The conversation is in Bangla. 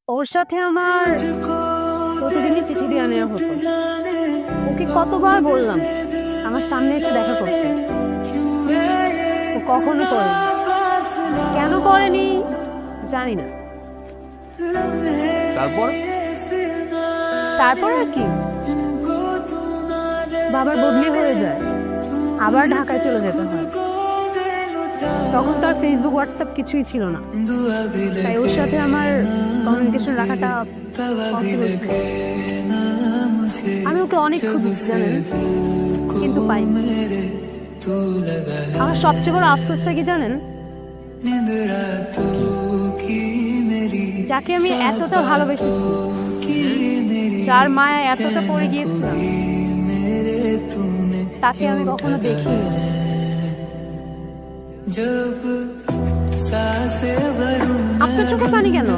ওর সাথে আমার প্রতিদিনই চিঠি দিয়ে নেওয়া হতো। ওকে কতবার বললাম আমার সামনে এসে দেখা করতে, ও কখনো করেনি। কেন করেনি জানি না। তারপর তারপর আর কি, বাবার বদলি হয়ে যায়, আবার ঢাকায় চলে যেতে হয়। তখন তো আর ফেসবুক হোয়াটসঅ্যাপ কিছুই ছিল না, তাই ওর সাথে আমার কমিউনিকেশন রাখাটা পসিবল ছিল না। আমি ওকে অনেক খুঁজেছি জানেন, কিন্তু পাইনি। আমার সবচেয়ে বড় আফসোসটা কি জানেন, যাকে আমি এতটা ভালোবেসেছি, যার মায়া এতটা পড়ে গিয়েছিলাম, তাকে আমি কখনো দেখিনি। আপনার চোখে পানি কেন?